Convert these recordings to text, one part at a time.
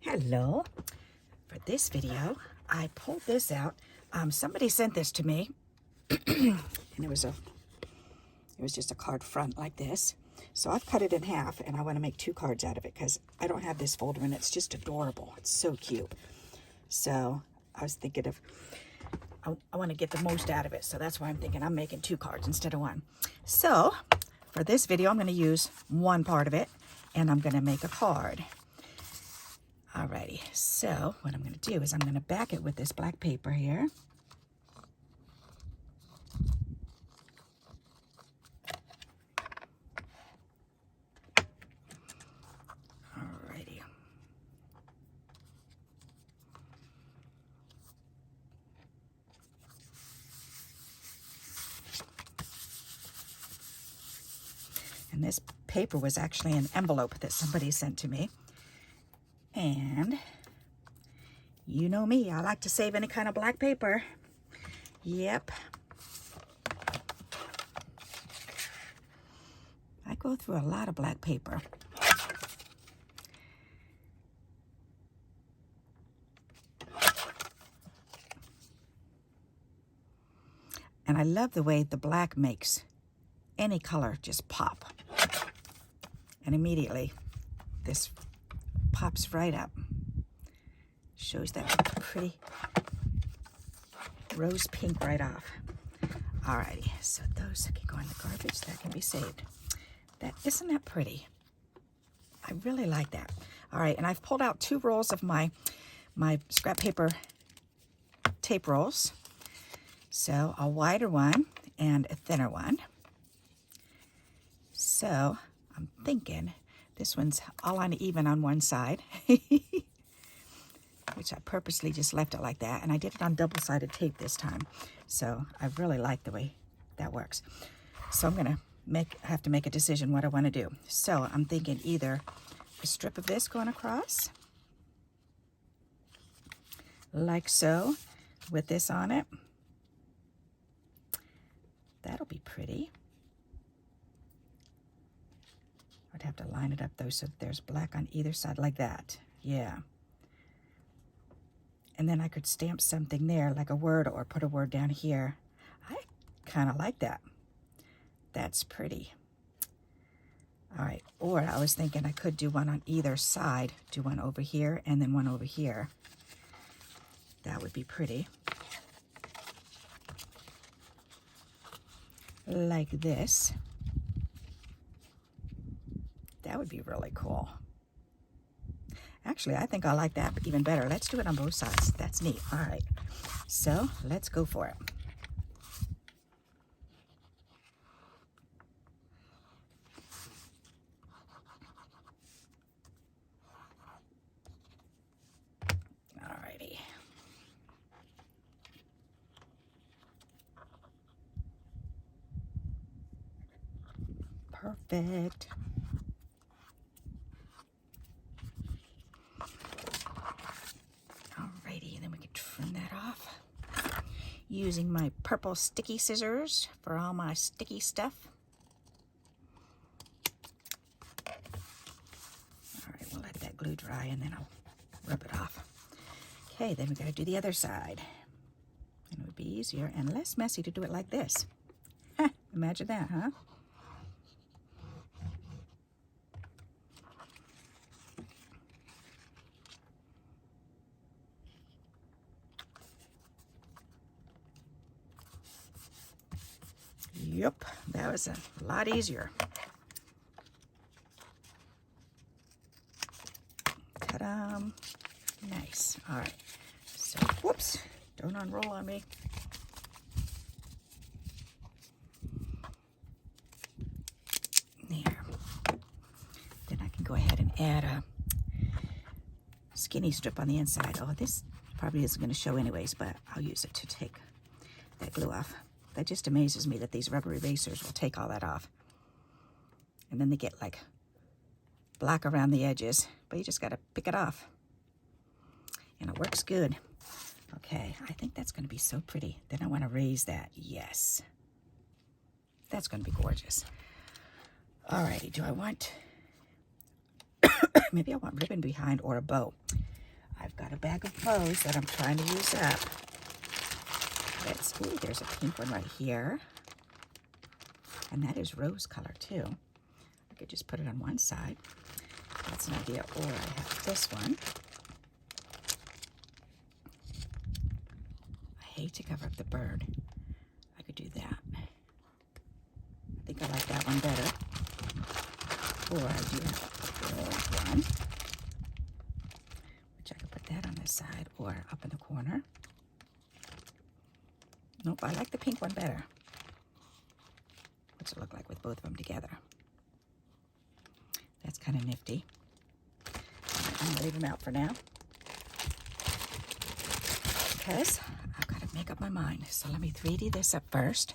Hello. For this video, I pulled this out. Somebody sent this to me, and it was just a card front like this. So I've cut it in half, and I want to make 2 cards out of it because I don't have this folder, and it's just adorable. It's so cute. So I was thinking of, I want to get the most out of it. So that's why I'm thinking I'm making 2 cards instead of 1. So for this video, I'm going to use 1 part of it, and I'm going to make a card. Alrighty, so what I'm going to do is I'm going to back it with this black paper here. Alrighty. And this paper was actually an envelope that somebody sent to me. And you know me, I like to save any kind of black paper. Yep. I go through a lot of black paper. And I love the way the black makes any color just pop. And immediately this pops right up. Shows that pretty rose pink right off. Alrighty, so those can go in the garbage. That can be saved. Isn't that pretty? I really like that. Alright, and I've pulled out 2 rolls of my scrap paper tape rolls. So a wider one and a thinner one. So I'm thinking this one's all uneven on one side, which I purposely just left it like that. And I did it on double-sided tape this time. So I really like the way that works. So I'm going to have to make a decision what I want to do. So I'm thinking either a strip of this going across, like so, with this on it. That'll be pretty. I'd have to line it up though so that there's black on either side like that. Yeah. And then I could stamp something there like a word or put a word down here. I kind of like that. That's pretty. All right. Or I was thinking I could do one on either side. Do one over here and then one over here. That would be pretty. Like this. That would be really cool. Actually, I think I like that even better. Let's do it on both sides. That's neat. All right. So let's go for it. All righty. Perfect. Trim that off using my purple sticky scissors for all my sticky stuff. All right, we'll let that glue dry and then I'll rub it off. Okay, then we got to do the other side. And it would be easier and less messy to do it like this. Imagine that, huh? Yep, that was a lot easier. Ta-da! Nice. All right. So, whoops! Don't unroll on me. There. Then I can go ahead and add a skinny strip on the inside. Oh, this probably isn't going to show anyways, but I'll use it to take that glue off. That just amazes me that these rubber erasers will take all that off. And then they get like black around the edges, but you just got to pick it off. And it works good. Okay, I think that's going to be so pretty. Then I want to raise that. Yes. That's going to be gorgeous. Alrighty, do I want... maybe I want ribbon behind or a bow. I've got a bag of bows that I'm trying to use up. Ooh, there's a pink one right here. And that is rose color too. I could just put it on one side. That's an idea. Or I have this one. I hate to cover up the bird. I could do that. I think I like that one better. Or I do have a gold one, which I could put that on this side or up in the corner. Nope, I like the pink one better. What's it look like with both of them together? That's kind of nifty. I'm gonna leave them out for now because I've got to make up my mind. So let me 3D this up first.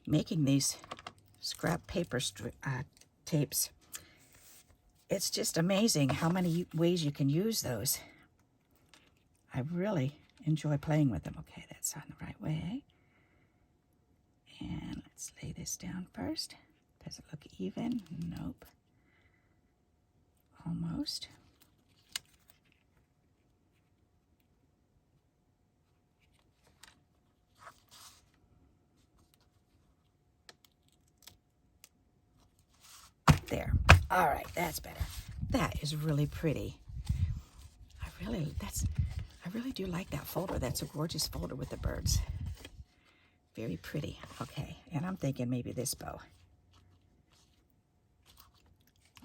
Making these scrap paper tapes, it's just amazing how many ways you can use those. I really enjoy playing with them. Okay, that's on the right way. And let's lay this down first. Does it look even? Nope. Almost. There. All right, that's better. That is really pretty. I really do like that folder. That's a gorgeous folder with the birds. Very pretty. Okay, and I'm thinking maybe this bow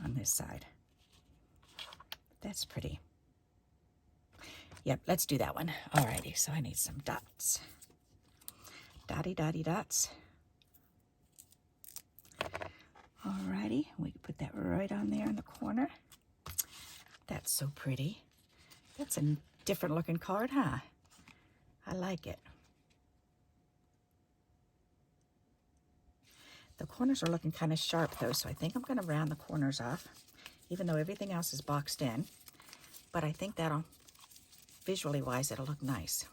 on this side. That's pretty. Yep, let's do that one. Alrighty, so I need some dots. Dotty dotty dots. Alrighty, we can put that right on there in the corner. That's so pretty. That's a different looking card, huh? I like it. The corners are looking kind of sharp though, so I think I'm going to round the corners off, even though everything else is boxed in. But I think that'll, visually wise, it'll look nice.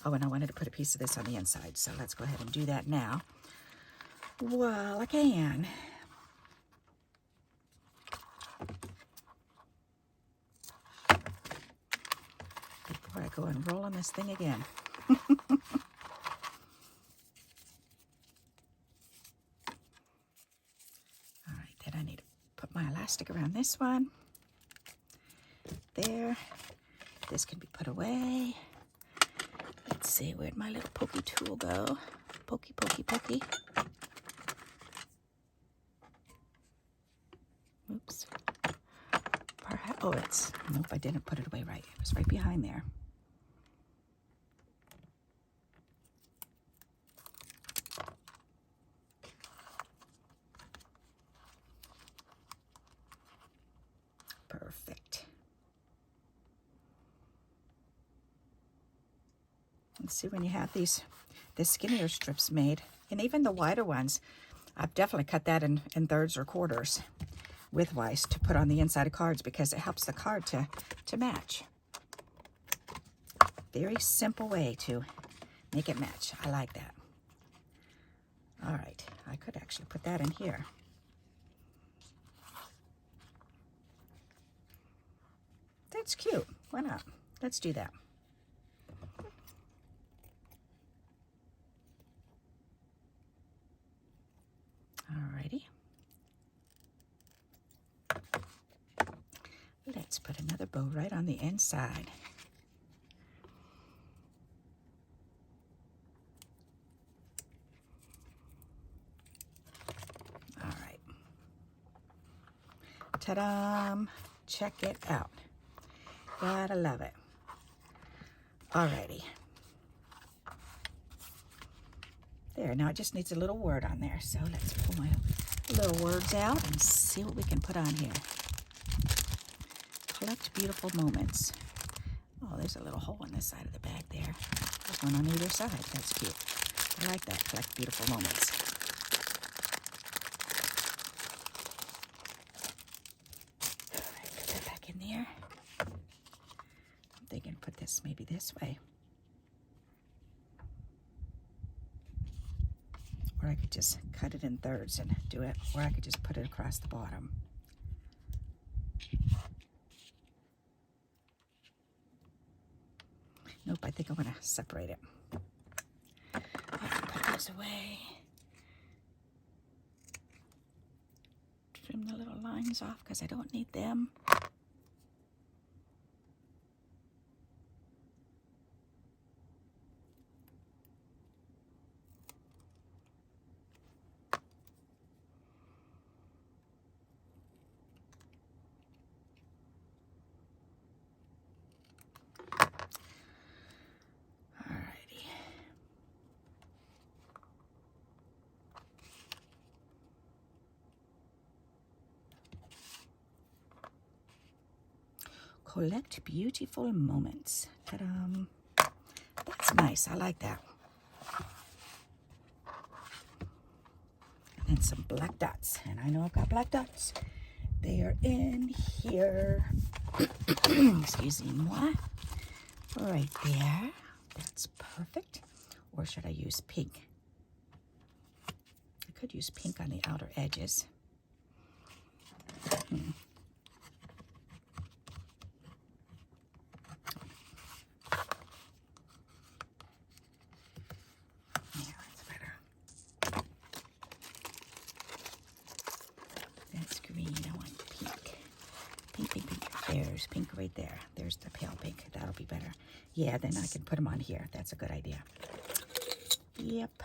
Oh, and I wanted to put a piece of this on the inside, so let's go ahead and do that now. Well, I can. Before I go and roll on this thing again. All right, then I need to put my elastic around this one. There. This can be put away. Let's see, where'd my little pokey tool go? Pokey, pokey, pokey. Oops. Perhaps, oh, nope, I didn't put it away right. It was right behind there. Perfect. Let's see, when you have the skinnier strips made, and even the wider ones, I've definitely cut that in thirds or quarters widthwise to put on the inside of cards because it helps the card to match. Very simple way to make it match. I like that. All right, I could actually put that in here. That's cute. Why not? Let's do that. Alrighty. Let's put another bow right on the inside. All right. Ta-da! Check it out. Gotta love it. Alrighty. There, now it just needs a little word on there. So let's pull my little words out and see what we can put on here. Collect beautiful moments. Oh, there's a little hole in this side of the bag there. There's one on either side. That's cute. I like that. Collect beautiful moments. All right, put that back in there. I'm thinking put this maybe this way. Or I could just cut it in thirds and do it. Or I could just put it across the bottom. Nope, I think I'm going to separate it. Put those away. Trim the little lines off because I don't need them. Collect beautiful moments. Ta-da. That's nice. I like that. And then some black dots. And I know I've got black dots. They are in here. Excusez-moi. Right there. That's perfect. Or should I use pink? I could use pink on the outer edges. There's pink right there. There's the pale pink. That'll be better. Yeah, then I can put them on here. That's a good idea. Yep.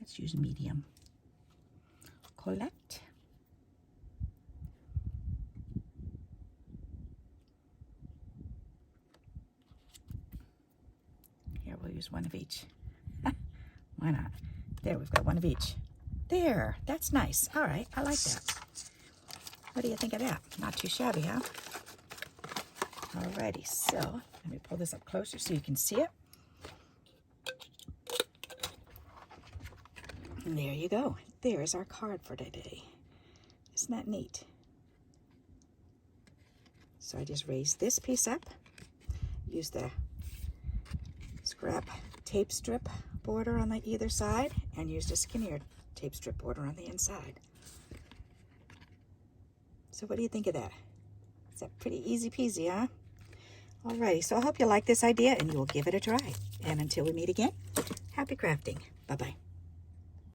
Let's use medium. Collect. Here, we'll use one of each. Why not? There, we've got one of each. There, that's nice. All right, I like that. What do you think of that? Not too shabby, huh? Alrighty, so let me pull this up closer so you can see it. And there you go. There's our card for today. Isn't that neat? So I just raised this piece up, use the scrap tape strip border on the either side, and used a skinnier tape strip border on the inside. So what do you think of that? Is that pretty easy peasy, huh? Alrighty, so I hope you like this idea and you will give it a try. And until we meet again, happy crafting. Bye-bye.